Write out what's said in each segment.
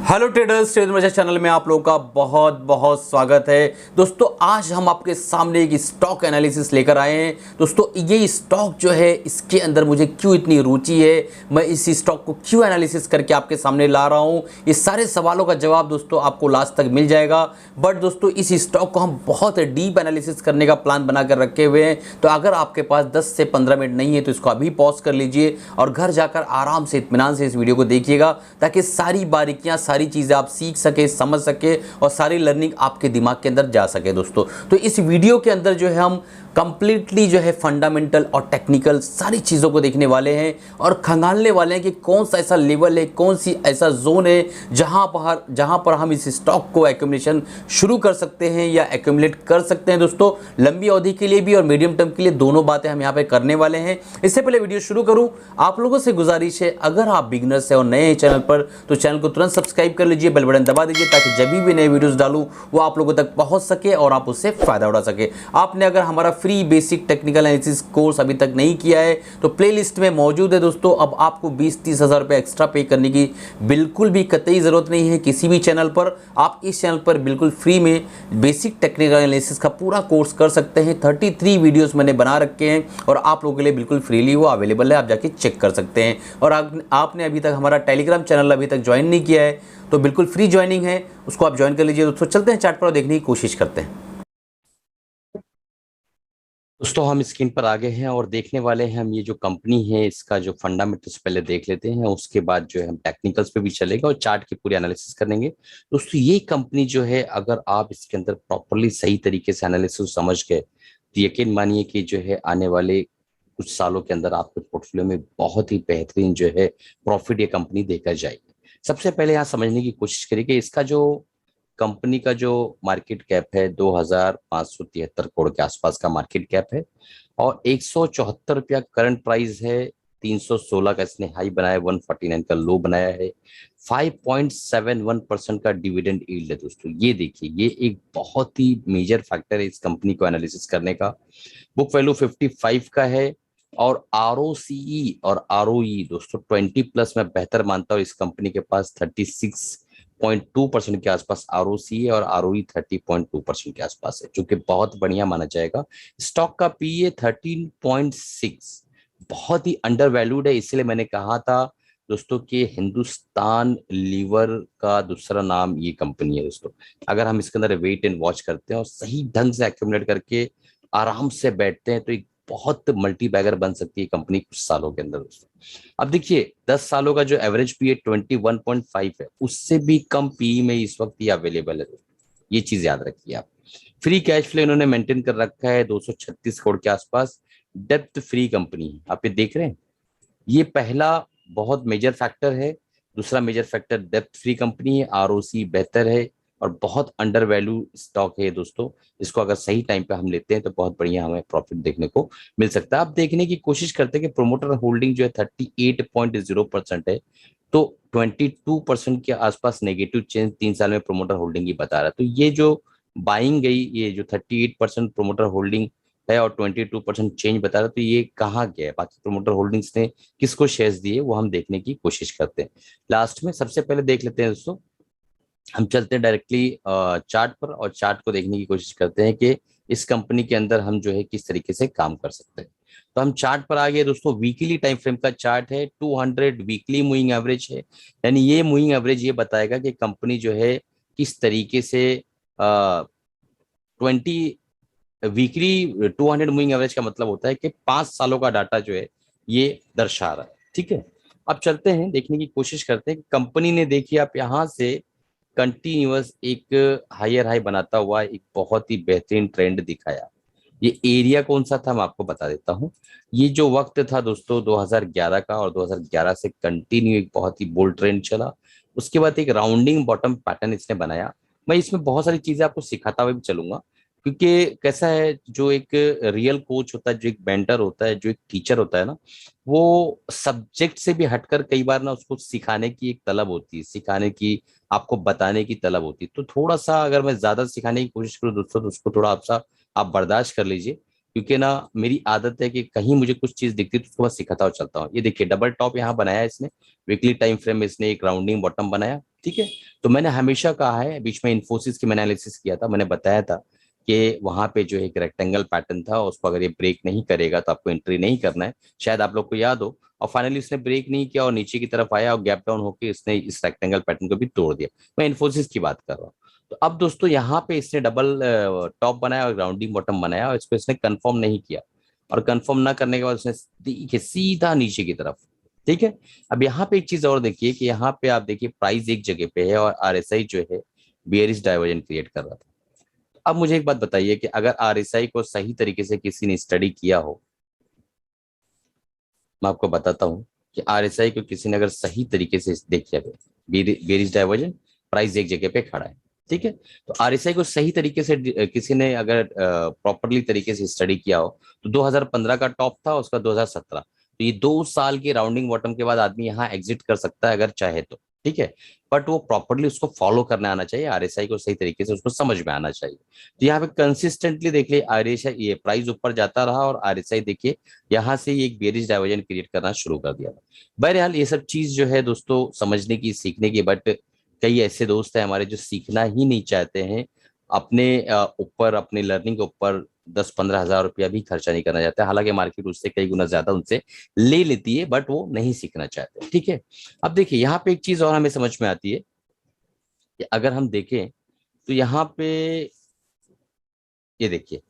Hello traders, trader channel में आप लोगों का बहुत बहुत स्वागत है। दोस्तों आज हम आपके सामने एक स्टॉक एनालिसिस लेकर आए हैं। दोस्तों ये स्टॉक जो है इसके अंदर मुझे क्यों इतनी रुचि है, मैं इस स्टॉक को क्यों एनालिसिस करके आपके सामने ला रहा हूँ, ये सारे सवालों का जवाब दोस्तों आपको लास्ट तक मिल जाएगा। बट दोस्तों इस स्टॉक को हम बहुत डीप एनालिसिस करने का प्लान बना कर रखे हुए हैं, तो अगर आपके पास 10 से 15 मिनट नहीं है तो इसको अभी पॉज कर लीजिए और घर जाकर आराम से इत्मीनान से इस वीडियो को देखिएगा, ताकि सारी बारीकियां सारी चीज़ें आप सीख सके, समझ सके और सारी लर्निंग आपके दिमाग के अंदर जा सके। दोस्तों तो इस वीडियो के अंदर जो है हम कंप्लीटली जो है फंडामेंटल और टेक्निकल सारी चीज़ों को देखने वाले हैं और खंगालने वाले हैं कि कौन सा ऐसा लेवल है, कौन सी ऐसा जोन है जहां पर हम इस स्टॉक को एक्यूमुलेशन शुरू कर सकते हैं या एक्यूमुलेट कर सकते हैं। दोस्तों लंबी अवधि के लिए भी और मीडियम टर्म के लिए दोनों बातें हम यहाँ पे करने वाले हैं। इससे पहले वीडियो शुरू करूँ, आप लोगों से गुजारिश है, अगर आप बिगनर्स हैं और नए हैं चैनल पर तो चैनल को तुरंत सब्सक्राइब कर लीजिए, बेल बटन दबा दीजिए ताकि जब भी नए वीडियोस डालूं वो आप लोगों तक पहुंच सके और आप उससे फायदा उठा सके। आपने अगर हमारा free basic technical analysis course अभी तक नहीं किया है तो प्लेलिस्ट में मौजूद है। दोस्तों अब आपको 20-30 हज़ार रुपये एक्स्ट्रा पे करने की बिल्कुल भी कतई ज़रूरत नहीं है किसी भी चैनल पर। आप इस चैनल पर बिल्कुल फ्री में बेसिक टेक्निकल एनालिसिस का पूरा कोर्स कर सकते हैं। 33 वीडियोस मैंने बना रखे हैं और आप लोगों के लिए बिल्कुल फ्रीली वो अवेलेबल है, आप जाके चेक कर सकते हैं। और आपने अभी तक हमारा टेलीग्राम चैनल अभी तक ज्वाइन नहीं किया है तो बिल्कुल फ्री ज्वाइनिंग है, उसको आप ज्वाइन कर लीजिए। दोस्तों चलते हैं चार्ट पर और देखने की कोशिश करते हैं। दोस्तों हम स्क्रीन पर आ गए हैं और देखने वाले हैं हम ये जो कंपनी है इसका जो फंडामेंटल्स पहले देख लेते हैं, उसके बाद जो है हम टेक्निकल्स पे भी चलेगा और चार्ट की पूरी एनालिसिस करेंगे। दोस्तों ये कंपनी जो है अगर आप इसके अंदर प्रॉपरली सही तरीके से एनालिसिस समझ गए तो यकीन मानिए कि जो है आने वाले कुछ सालों के अंदर आपके पोर्टफोलियो में बहुत ही बेहतरीन जो है प्रॉफिट ये कंपनी देकर जाएगी। सबसे पहले यहाँ समझने की कोशिश करिए कि इसका जो कंपनी का जो मार्केट कैप है 2573 करोड़ के आसपास का मार्केट कैप है और 174 रुपया करंट प्राइस है। 316 का इसने हाई बनाया, 149 का लो बनाया है। 5.71% का डिविडेंड यील्ड है। दोस्तों ये देखिए, ये एक बहुत ही मेजर फैक्टर है इस कंपनी को एनालिसिस करने का। बुक वैल्यू 55 का है और आरओसीई और आरओई दोस्तों 20 प्लस मैं बेहतर मानता हूँ। इस कंपनी के पास 36.2% के आसपास आरओसी है और आरओई 30.2% के आसपास है, जो कि बहुत बढ़िया माना जाएगा। स्टॉक का पीए 13.6 बहुत ही अंडर वैल्यूड है, इसलिए मैंने कहा था दोस्तों कि हिंदुस्तान लीवर का दूसरा नाम ये कंपनी है। दोस्तों अगर हम इसके अंदर वेट एंड वॉच करते हैं और सही ढंग से एक्यूमुलेट करके आराम से बैठते हैं तो एक बहुत मल्टी बैगर बन सकती है कंपनी कुछ सालों के अंदर। दोस्तों अब देखिए 10 सालों का जो एवरेज पीए 21.5 है, उससे भी कम पीई में इस वक्त ये अवेलेबल है। ये चीज याद रखिए आप। फ्री कैश फ्लो इन्होंने मेंटेन कर रखा है 236 करोड़ के आसपास। डेप्थ फ्री कंपनी है, आप ये देख रहे हैं, ये पहला बहुत मेजर फैक्टर है। दूसरा major factor depth free company है, आरओसी बेहतर है और बहुत अंडर वैल्यू स्टॉक है। दोस्तों इसको अगर सही टाइम पे हम लेते हैं तो बहुत बढ़िया हमें प्रॉफिट देखने को मिल सकता है। आप देखने की कोशिश करते हैं कि प्रोमोटर होल्डिंग जो है 38.0% है, तो 22% के आसपास नेगेटिव चेंज 3 साल में प्रोमोटर होल्डिंग ही बता रहा है। तो ये जो बाइंग गई, ये जो 38% प्रोमोटर होल्डिंग है और 22% चेंज बता रहा है, तो ये कहाँ गया है, बाकी प्रोमोटर होल्डिंग्स ने किसको शेयर्स दिए वो हम देखने की कोशिश करते हैं लास्ट में। सबसे पहले देख लेते हैं दोस्तों, हम चलते हैं डायरेक्टली चार्ट पर और चार्ट को देखने की कोशिश करते हैं कि इस कंपनी के अंदर हम जो है किस तरीके से काम कर सकते हैं। तो हम चार्ट पर आ गए दोस्तों। वीकली टाइम फ्रेम का चार्ट है, 200 वीकली मूविंग एवरेज है, यानी ये मूविंग एवरेज ये बताएगा कि कंपनी जो है किस तरीके से 20 वीकली 200 मूविंग एवरेज का मतलब होता है कि 5 सालों का डाटा जो है ये दर्शा रहा है। ठीक है, अब चलते हैं देखने की कोशिश करते हैं कि कंपनी ने, देखिए आप यहां से कंटिन्यूअस एक हायर हाई बनाता हुआ एक बहुत ही बेहतरीन ट्रेंड दिखाया। ये एरिया कौन सा था मैं आपको बता देता हूँ। ये जो वक्त था दोस्तों 2011 का, और 2011 से कंटिन्यू एक बहुत ही बोल्ड ट्रेंड चला। उसके बाद एक राउंडिंग बॉटम पैटर्न इसने बनाया। मैं इसमें बहुत सारी चीजें आपको सिखाता हुआ भी चलूंगा, क्योंकि कैसा है, जो एक रियल कोच होता है, जो एक मेंटर होता है, जो एक टीचर होता है ना, वो सब्जेक्ट से भी हटकर कई बार ना उसको सिखाने की एक तलब होती है, सिखाने की, आपको बताने की तलब होती है। तो थोड़ा सा अगर मैं ज्यादा सिखाने की कोशिश करूँ दोस्तों तो उसको थोड़ा आप बर्दाश्त कर लीजिए, क्योंकि ना मेरी आदत है कि कहीं मुझे कुछ चीज दिखती है तो उसको मैं सिखाता हुआ चलता हूँ। ये देखिए डबल टॉप यहाँ बनाया है इसने, वीकली टाइम फ्रेम में इसने एक राउंडिंग बॉटम बनाया। ठीक है। तो मैंने हमेशा कहा है, बीच में इन्फोसिस की मैंने एनालिसिस किया था, मैंने बताया था कि वहां पे जो एक रेक्टेंगल पैटर्न था, उसको अगर ये ब्रेक नहीं करेगा तो आपको एंट्री नहीं करना है, शायद आप लोग को याद हो। और फाइनली उसने ब्रेक नहीं किया और नीचे की तरफ आया और गैप डाउन होकर इसने इस रेक्टेंगल पैटर्न को भी तोड़ दिया। मैं इन्फोसिस की बात कर रहा हूँ। तो अब दोस्तों यहाँ पे इसने डबल टॉप बनाया और ग्राउंडिंग बॉटम बनाया और इसको इसने कंफर्म नहीं किया, और कंफर्म ना करने के बाद उसने देखिए सीधा नीचे की तरफ। ठीक है। अब यहाँ पे एक चीज और देखिए कि यहाँ पे आप देखिए प्राइस एक जगह पे है और आरएसआई जो है बेयरिश डाइवर्जन क्रिएट कर रहा था। अब मुझे एक बात बताइए कि अगर आरएसआई को सही तरीके से किसी ने स्टडी किया हो, मैं आपको बताता हूँ कि आरएसआई को किसी ने अगर सही तरीके से देखिए, बेयरिश डाइवर्जन, प्राइस एक जगह पे खड़ा है। ठीक है। तो आरएसआई को सही तरीके से किसी ने अगर प्रॉपरली तरीके से स्टडी किया हो, तो 2015 का टॉप था उसका 2017, तो ये 2 साल के राउंडिंग बॉटम के बाद आदमी यहाँ एग्जिट कर सकता है अगर चाहे तो। ठीक है। बट वो प्रॉपरली उसको फॉलो करने आना चाहिए, आरएसआई को सही तरीके से उसको समझ में आना चाहिए। तो यहाँ पे कंसिस्टेंटली देख लिये आरएसआई, ये प्राइस ऊपर जाता रहा और आरएसआई देखिए यहाँ से एक बेरिश डाइवर्जन क्रिएट करना शुरू कर दिया था। बहरहाल ये सब चीज जो है दोस्तों समझने की, सीखने की, बट कई ऐसे दोस्त हैं हमारे जो सीखना ही नहीं चाहते हैं, अपने ऊपर, अपने लर्निंग के ऊपर 10-15 हज़ार रुपया भी खर्चा नहीं करना चाहते, हालांकि मार्केट उससे कई गुना ज्यादा उनसे ले लेती है, बट वो नहीं सीखना चाहते। ठीक है। अब देखिए यहाँ पे एक चीज और हमें समझ में आती है कि अगर हम देखें तो यहाँ पे ये देखिए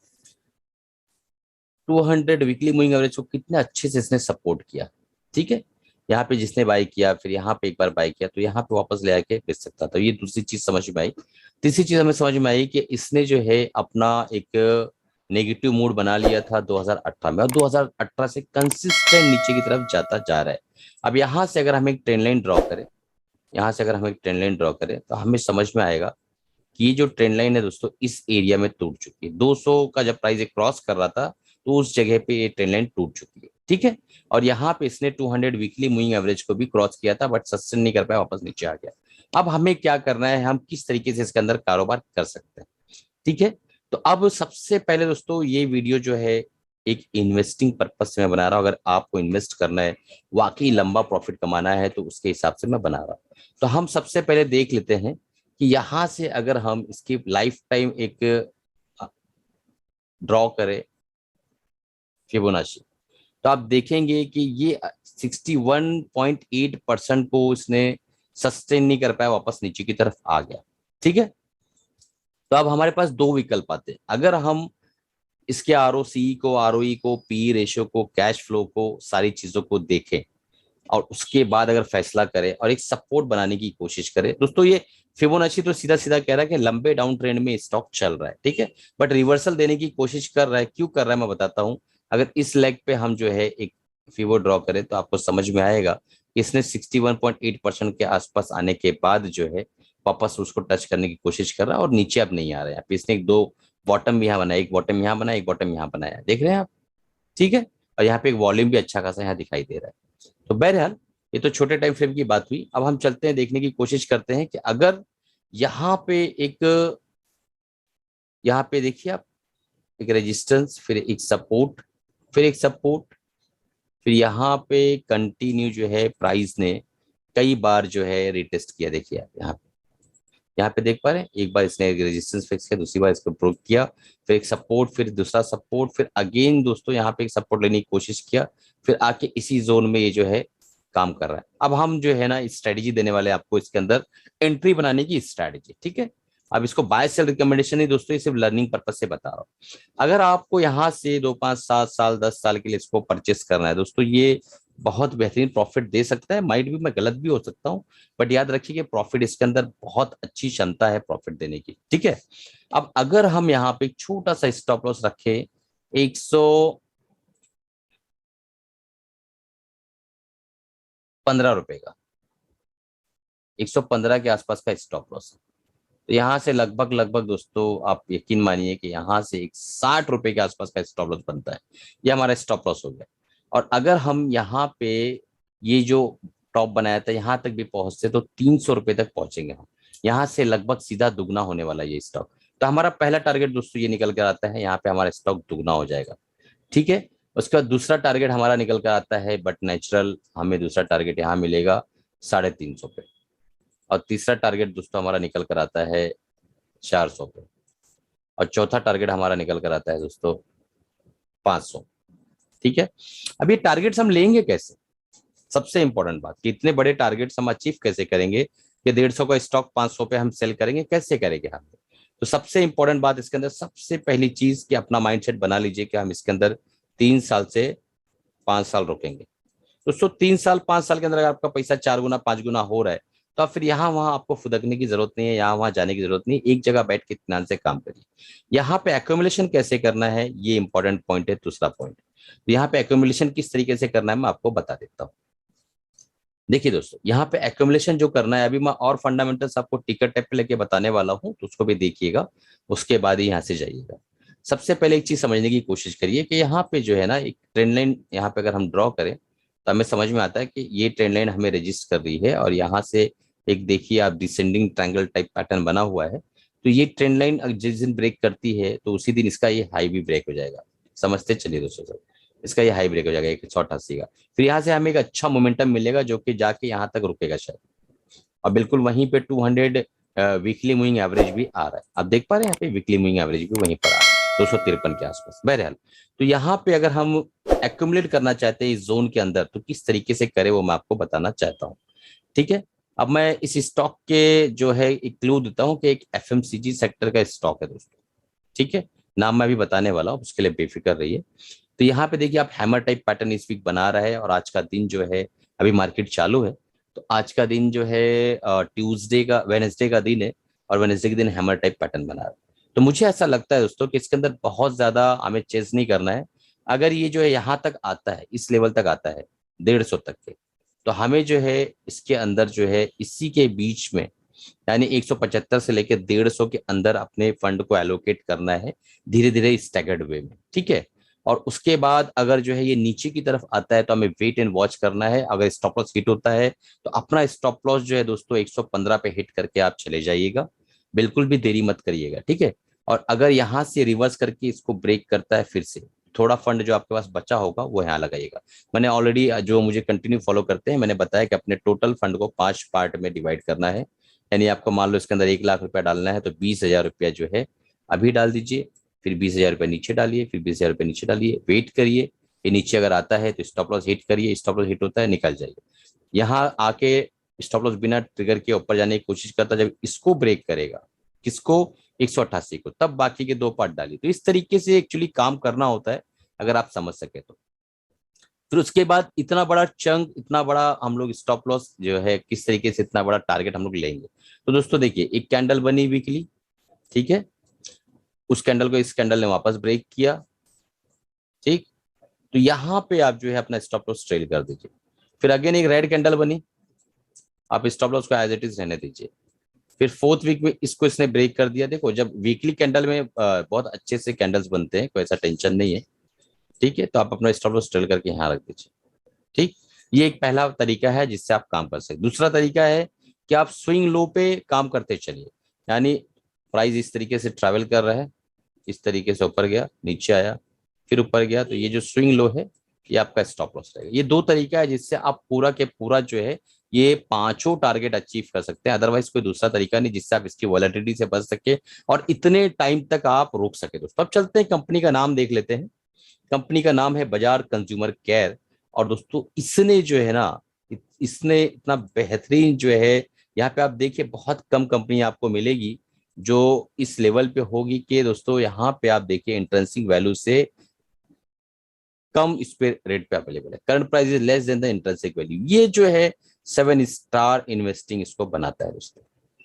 200 वीकली मूविंग एवरेज को कितने अच्छे से इसने सपोर्ट किया। ठीक है। यहाँ पे जिसने बाई किया, फिर यहाँ पे एक बार बाई किया, तो यहाँ पे वापस ले आके बेच सकता था। ये दूसरी चीज समझ में आई। तीसरी चीज हमें समझ में आई कि इसने जो है अपना एक नेगेटिव मूड बना लिया था 2018 में, और 2018 से कंसिस्टेंट नीचे की तरफ जाता जा रहा है। अब यहाँ से अगर हम एक ट्रेंड लाइन ड्रॉ करें, यहाँ से अगर हम एक ट्रेंड लाइन ड्रॉ करें तो हमें समझ में आएगा कि ये जो ट्रेंड लाइन है दोस्तों इस एरिया में टूट चुकी है। 200 का जब प्राइस क्रॉस कर रहा था तो उस जगह पे ये ट्रेंड लाइन टूट चुकी है। ठीक है। और यहाँ पे इसने 200 वीकली मूविंग एवरेज को भी क्रॉस किया था, बट सस्टेन नहीं कर पाया, वापस नीचे आ गया। अब हमें क्या करना है, हम किस तरीके से इसके अंदर कारोबार कर सकते हैं। ठीक है। तो अब सबसे पहले दोस्तों ये वीडियो जो है एक इन्वेस्टिंग पर्पज से मैं बना रहा हूं। अगर आपको इन्वेस्ट करना है, वाकई लंबा प्रॉफिट कमाना है, तो उसके हिसाब से मैं बना रहा हूं। तो हम सबसे पहले देख लेते हैं कि यहां से अगर हम इसकी लाइफ टाइम एक ड्रॉ करें फिबोनाची, तो आप देखेंगे कि ये 61.8% को इसने सस्टेन नहीं कर पाया, वापस नीचे की तरफ आ गया। ठीक है। तो अब हमारे पास दो विकल्प आते हैं। अगर हम इसके आरओसी को, आरओई को, पी रेशियो को, कैश फ्लो को, सारी चीजों को देखें और उसके बाद अगर फैसला करें और एक सपोर्ट बनाने की कोशिश करें, दोस्तों ये फिबोनाची तो सीधा सीधा कह रहा है कि लंबे डाउन ट्रेंड में स्टॉक चल रहा है। ठीक है। बट रिवर्सल देने की कोशिश कर रहा है, क्यों कर रहा है मैं बताता हूं। अगर इस लेग पे हम जो है एक फिबो ड्रॉ करें तो आपको समझ में आएगा इसने 61.8% के आसपास आने के बाद जो है वापस उसको टच करने की कोशिश कर रहा है और नीचे अब नहीं आ रहा है। इसने एक दो बॉटम यहाँ बनाया, एक बॉटम यहाँ बनाया, एक बॉटम यहाँ बनाया, देख रहे हैं आप। ठीक है। और यहाँ पे एक वॉल्यूम भी अच्छा खासा यहाँ दिखाई दे रहा है। तो बहरहाल ये तो छोटे टाइम फ्रेम की बात हुई। अब हम चलते हैं, देखने की कोशिश करते हैं कि अगर यहाँ पे एक, यहाँ पे देखिए आप, एक रेजिस्टेंस, फिर एक सपोर्ट, फिर एक सपोर्ट, फिर यहाँ पे कंटिन्यू जो है प्राइस ने कई बार जो है रिटेस्ट किया। देखिए आप यहाँ पे देख पा रहे हैं, एक बार इसने रेजिस्टेंस फिक्स किया, दूसरी बार इसको ब्रेक किया, फिर एक सपोर्ट, फिर दूसरा सपोर्ट, फिर अगेन दोस्तों यहाँ पे एक सपोर्ट लेने की कोशिश किया, फिर आके इसी जोन में ये जो है काम कर रहा है। अब हम जो है ना स्ट्रेटेजी देने वाले आपको इसके अंदर, एंट्री बनाने की स्ट्रेटेजी। ठीक है। अब इसको बाय सेल रिकमेंडेशन नहीं दोस्तों, ये सिर्फ लर्निंग पर्पज से बता रहा हूँ। अगर आपको यहाँ से 2, 5, 7 साल 10 साल के लिए इसको परचेस करना है दोस्तों, ये बहुत बेहतरीन प्रॉफिट दे सकता है। माइट भी मैं गलत भी हो सकता हूँ, बट याद रखिए कि प्रॉफिट इसके अंदर बहुत अच्छी क्षमता है प्रॉफिट देने की। ठीक है। अब अगर हम यहाँ पे एक छोटा सा स्टॉप लॉस रखें 115 रुपए का, 115 के आसपास का स्टॉप लॉस है, तो यहाँ से लगभग लगभग दोस्तों आप यकीन मानिए कि यहाँ से एक 60 रुपए के आसपास का स्टॉप लॉस बनता है। ये हमारा स्टॉप लॉस हो गया। और अगर हम यहाँ पे ये जो टॉप बनाया था यहाँ तक भी पहुंचते तो 300 रुपए तक पहुंचेंगे हम। यहाँ से लगभग सीधा दुगना होने वाला ये स्टॉक। तो हमारा पहला टारगेट दोस्तों ये निकल कर आता है, यहाँ पे हमारा स्टॉक दुगना हो जाएगा। ठीक है। उसके बाद दूसरा टारगेट हमारा निकल कर आता है, बट नेचुरल हमें दूसरा टारगेट यहाँ मिलेगा 350 पे। और तीसरा टारगेट दोस्तों हमारा निकल कर आता है 400 पे, और चौथा टारगेट हमारा निकल कर आता है दोस्तों 500। ठीक है, अब ये टारगेट्स हम लेंगे कैसे, सबसे इंपॉर्टेंट बात कि इतने बड़े टारगेट्स हम अचीव कैसे करेंगे कि 150 का स्टॉक 500 पे हम सेल करेंगे, कैसे करेंगे हम। तो सबसे इंपॉर्टेंट बात इसके अंदर, सबसे पहली चीज कि अपना माइंडसेट बना लीजिए कि हम इसके अंदर 3 साल से 5 साल रुकेंगे। दोस्तों 3 साल 5 साल के अंदर अगर आपका पैसा 4 गुना 5 गुना हो रहा है, तो आप फिर यहाँ वहां आपको फुदकने की जरूरत नहीं है, यहाँ वहां जाने की जरूरत नहीं है, एक जगह बैठ के इत्मीनान से काम करिए। यहाँ पे एक्यूमुलेशन कैसे करना है, ये इंपॉर्टेंट पॉइंट है, दूसरा पॉइंट। तो यहाँ पे एक्यूमुलेशन किस तरीके से करना है मैं आपको बता देता हूँ। देखिए दोस्तों, यहाँ पे एक्यूमुलेशन जो करना है, अभी मैं और फंडामेंटल्स आपको टिकर टेप पे लेके बताने वाला हूँ, तो उसको भी देखिएगा, उसके बाद ही यहाँ से जाइएगा। सबसे पहले एक चीज समझने की कोशिश करिए कि यहाँ पे जो है ना एक ट्रेंड लाइन, यहाँ पे अगर हम ड्रॉ करें तो हमें समझ में आता है कि ये ट्रेंड लाइन हमें रजिस्ट कर रही है, और यहाँ से एक देखिए आप डिसेंडिंग ट्रायंगल टाइप पैटर्न बना हुआ है। तो ये ट्रेंड लाइन जिस दिन ब्रेक करती है तो उसी दिन इसका ये हाई भी ब्रेक हो जाएगा। समझते चलिए दोस्तों सब, इसका ये हाई ब्रेक हो जाएगा 188 का। फिर यहाँ से हमें एक अच्छा मोमेंटम मिलेगा जो कि जाके यहाँ तक रुकेगा शायद, और बिल्कुल वहीं पे 200 वीकली मूविंग एवरेज भी आ रहा है। आप देख पा रहे हैं यहाँ पे वीकली मूविंग एवरेज भी वहीं पर आ रहा है 253 के आसपास। बहरहाल, तो यहाँ पे अगर हम एक्यूमुलेट करना चाहते हैं इस जोन के अंदर तो किस तरीके से करें वो मैं आपको बताना चाहता हूँ। ठीक है, अब मैं इस स्टॉक के जो है एक क्लू देता हूँ कि एक एफएमसीजी सेक्टर का स्टॉक है दोस्तों। ठीक है, नाम मैं भी बताने वाला हूँ, उसके लिए बेफिक्र रहिए। तो यहाँ पे देखिए आप हैमर टाइप पैटर्न इस वीक बना रहा है, और आज का दिन जो है, अभी मार्केट चालू है, तो आज का दिन जो है ट्यूसडे का, वेनेसडे का दिन है, और वेनेसडे के दिन हैमर टाइप पैटर्न बना रहा है। तो मुझे ऐसा लगता है दोस्तों कि इसके अंदर बहुत ज्यादा हमें चेज नहीं करना है। अगर ये जो है यहाँ तक आता है, इस लेवल तक आता है 150 तक के, तो हमें जो है इसके अंदर जो है इसी के बीच में, यानी 175 से लेकर 150 के अंदर अपने फंड को एलोकेट करना है, धीरे धीरे स्टैगर्ड वे में। ठीक है, और उसके बाद अगर जो है ये नीचे की तरफ आता है तो हमें वेट एंड वॉच करना है। अगर स्टॉप लॉस हिट होता है तो अपना स्टॉप लॉस जो है दोस्तों 115 पे हिट करके आप चले जाइएगा, बिल्कुल भी देरी मत करिएगा। ठीक है, और अगर यहाँ से रिवर्स करके इसको ब्रेक करता है फिर से, थोड़ा फंड जो आपके पास बचा होगा वो यहाँ लगाइएगा। मैंने ऑलरेडी, जो मुझे कंटिन्यू फॉलो करते हैं, मैंने बताया कि अपने टोटल फंड को 5 पार्ट में डिवाइड करना है। यानी आपको मान लो इसके अंदर 1 लाख रुपया डालना है तो 20,000 रुपया जो है अभी डाल दीजिए, फिर 20,000 रुपये नीचे डालिए, फिर 20,000 रुपये नीचे डालिए, वेट करिए। ये नीचे अगर आता है तो स्टॉप लॉस हिट करिए, स्टॉप लॉस हिट होता है निकल जाइए। यहाँ आके स्टॉप लॉस बिना ट्रिगर के ऊपर जाने की कोशिश करता, जब इसको ब्रेक करेगा, किसको, 188 को, तब बाकी के 2 पार्ट डालिए। तो इस तरीके से एक्चुअली काम करना होता है, अगर आप समझ सके तो। फिर उसके बाद इतना बड़ा चंक, इतना बड़ा हम लोग स्टॉप लॉस जो है किस तरीके से, इतना बड़ा टारगेट हम लोग लेंगे। तो दोस्तों देखिए, एक कैंडल बनी वीकली, ठीक है, उस कैंडल को इस कैंडल ने वापस ब्रेक किया। ठीक, तो यहां पे आप जो है अपना स्टॉप लॉस ट्रेल कर दीजिए। फिर अगेन एक रेड कैंडल बनी, आप स्टॉप लॉस को एज इट इज रहने दीजिए। फिर फोर्थ वीक में इसको इसने ब्रेक कर दिया। देखो, जब वीकली कैंडल में बहुत अच्छे से कैंडल्स बनते हैं, कोई ऐसा टेंशन नहीं है। ठीक है, तो आप अपना स्टॉप लॉस ट्रेल करके यहाँ रख दीजिए। ठीक, ये एक पहला तरीका है जिससे आप काम कर सकते। दूसरा तरीका है कि आप स्विंग लो पे काम करते चलिए, यानी प्राइस इस तरीके से ट्रैवल कर रहा है, इस तरीके से ऊपर गया, नीचे आया, फिर ऊपर गया, तो ये जो स्विंग लो है ये आपका स्टॉप लॉस रहेगा। ये 2 तरीका है जिससे आप पूरा के पूरा जो है ये 5 टारगेट अचीव कर सकते हैं। अदरवाइज कोई दूसरा तरीका नहीं जिससे आप इसकी वॉलेटिलिटी से बच सके और इतने टाइम तक आप रोक सके। दोस्तों अब चलते हैं, कंपनी का नाम देख लेते हैं। कंपनी का नाम है बजाज कंज्यूमर केयर। और दोस्तों इसने जो है ना, इसने इतना बेहतरीन जो है, यहाँ पे आप देखिए बहुत कम कंपनी आपको मिलेगी जो इस लेवल पे होगी कि दोस्तों यहाँ पे आप देखिए इंट्रेंसिक वैल्यू से कम इस पे रेट पे अवेलेबल है। Current price is less than the intrinsic value. ये जो है 7 स्टार इन्वेस्टिंग इसको बनाता है दोस्तों।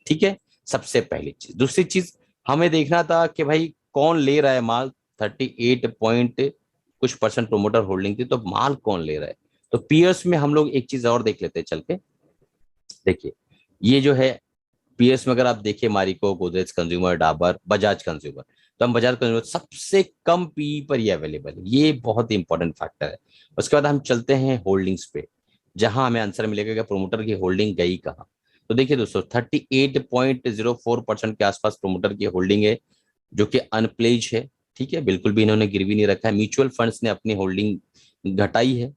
ठीक है, सबसे पहली चीज। दूसरी चीज हमें देखना था कि भाई कौन ले रहा है माल। 38 पॉइंट कुछ परसेंट प्रोमोटर होल्डिंग थी, तो माल कौन ले रहा है। तो पीएस में हम लोग एक चीज और देख लेते हैं चल के। देखिए ये जो है पीएस में अगर आप देखिए मारिको, गोदरेज कंज्यूमर, डाबर, बजाज कंज्यूमर, तो हम बजाज कंज्यूमर सबसे कम पी पर ये अवेलेबल है। ये बहुत इंपॉर्टेंट फैक्टर है। उसके बाद हम चलते हैं होल्डिंग्स पे, जहां हमें आंसर मिलेगा कि प्रोमोटर की होल्डिंग गई कहाँ। तो देखिए दोस्तों 38.04% के आसपास प्रोमोटर की होल्डिंग है, जो कि अनप्लेज है। ठीक है, बिल्कुल भी इन्होंने गिरवी नहीं रखा है। म्यूचुअल फंड्स ने अपनी होल्डिंग घटाई है,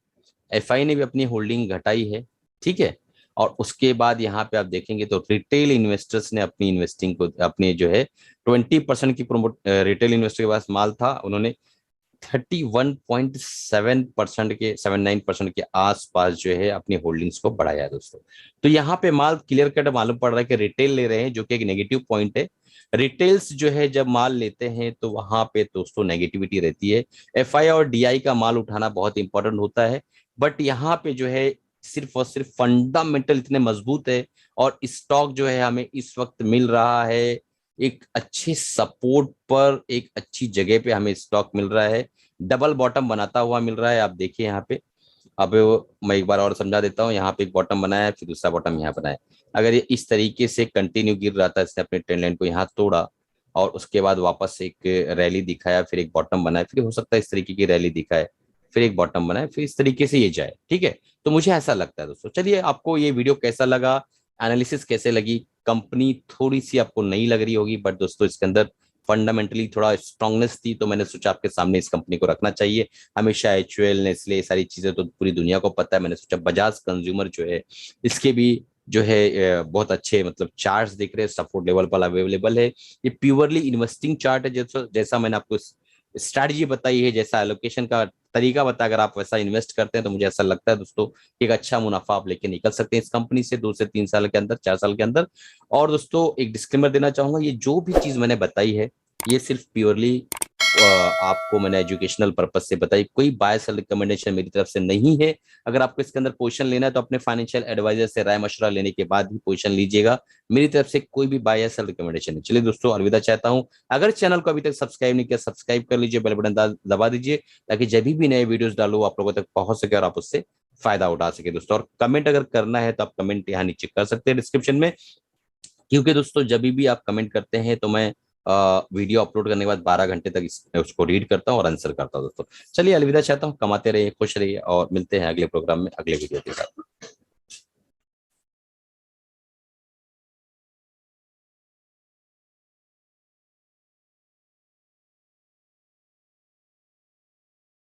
एफआई ने भी अपनी होल्डिंग घटाई है। ठीक है, और उसके बाद यहाँ पे आप देखेंगे तो रिटेल इन्वेस्टर्स ने अपनी इन्वेस्टिंग को अपने जो है 20% की प्रमोट, रिटेल इन्वेस्टर के पास माल था, उन्होंने 31.7% के 79% के आसपास जो है अपनी होल्डिंग्स को बढ़ाया दोस्तों। तो यहाँ पे माल क्लियर कट मालूम पड़ रहा है कि रिटेल ले रहे हैं, जो कि एक नेगेटिव पॉइंट है। रिटेल्स जो है जब माल लेते हैं तो वहां पे दोस्तों नेगेटिविटी रहती है। एफआई और डीआई का माल उठाना बहुत इंपॉर्टेंट होता है, बट यहाँ पे जो है सिर्फ और सिर्फ फंडामेंटल इतने मजबूत है, और स्टॉक जो है हमें इस वक्त मिल रहा है एक अच्छे सपोर्ट पर, एक अच्छी जगह पे हमें स्टॉक मिल रहा है, डबल बॉटम बनाता हुआ मिल रहा है। आप देखिए यहाँ पे, अब मैं एक बार और समझा देता हूँ। यहाँ पे एक बॉटम बनाया है, फिर दूसरा बॉटम यहाँ बनाया। अगर ये इस तरीके से कंटिन्यू गिर रहा था, इसने अपने ट्रेंड लाइन को यहाँ तोड़ा और उसके बाद वापस एक रैली दिखाया, फिर एक बॉटम बनाया, फिर हो सकता है इस तरीके की रैली दिखाए, फिर एक बॉटम बनाए, फिर इस तरीके से ये जाए। ठीक है, तो मुझे ऐसा लगता है दोस्तों। चलिए, आपको ये वीडियो कैसा लगा, एनालिसिस कैसे लगी? कंपनी थोड़ी सी आपको नहीं लग रही होगी, बट दोस्तों इसके अंदर फंडामेंटली थोड़ा स्ट्रांगनेस थी, तो मैंने सोचा आपके सामने इस कंपनी को रखना चाहिए। हमेशा एचयूएल, नेस्ले, ये सारी चीजें तो पूरी दुनिया को पता है, मैंने सोचा बजाज कंज्यूमर जो है इसके भी जो है बहुत अच्छे मतलब चार्ट्स दिख रहे हैं, सपोर्ट लेवल पर अवेलेबल है। ये प्योरली इन्वेस्टिंग चार्ट है, जैसा जैसा मैंने आपको स्ट्रैटेजी बताई है, जैसा एलोकेशन का तरीका बताया, अगर आप वैसा इन्वेस्ट करते हैं तो मुझे ऐसा लगता है दोस्तों एक अच्छा मुनाफा आप लेके निकल सकते हैं इस कंपनी से 2 से 3 साल के अंदर, 4 साल के अंदर। और दोस्तों एक डिस्क्लेमर देना चाहूंगा, ये जो भी चीज मैंने बताई है ये सिर्फ प्योरली आपको मैंने एजुकेशनल पर्पज से बताई, कोई बाय सेल रिकमेंडेशन मेरी तरफ से नहीं है। अगर आपको इसके अंदर पोजीशन लेना है तो अपने फाइनेंशियल एडवाइजर से राय मशवरा लेने के बाद ही पोजीशन लीजिएगा, मेरी तरफ से कोई भी बाय सेल रिकमेंडेशन नहीं। चलिए दोस्तों, अलविदा चाहता हूं। अगर चैनल को अभी तक सब्सक्राइब नहीं किया, सब्सक्राइब कर लीजिए, बेल बटन दबा दीजिए, ताकि जब भी नए वीडियोस डालू आप लोगों तक पहुंच सके और आप उससे फायदा उठा सके दोस्तों। और कमेंट अगर करना है तो आप कमेंट यहाँ नीचे कर सकते हैं डिस्क्रिप्शन में, क्योंकि दोस्तों जब भी आप कमेंट करते हैं तो मैं वीडियो अपलोड करने के बाद 12 घंटे तक उसको रीड करता हूँ और आंसर करता हूँ दोस्तों। चलिए, अलविदा चाहता हूँ, कमाते रहिए, खुश रहिए और मिलते हैं अगले प्रोग्राम में अगले वीडियो के साथ।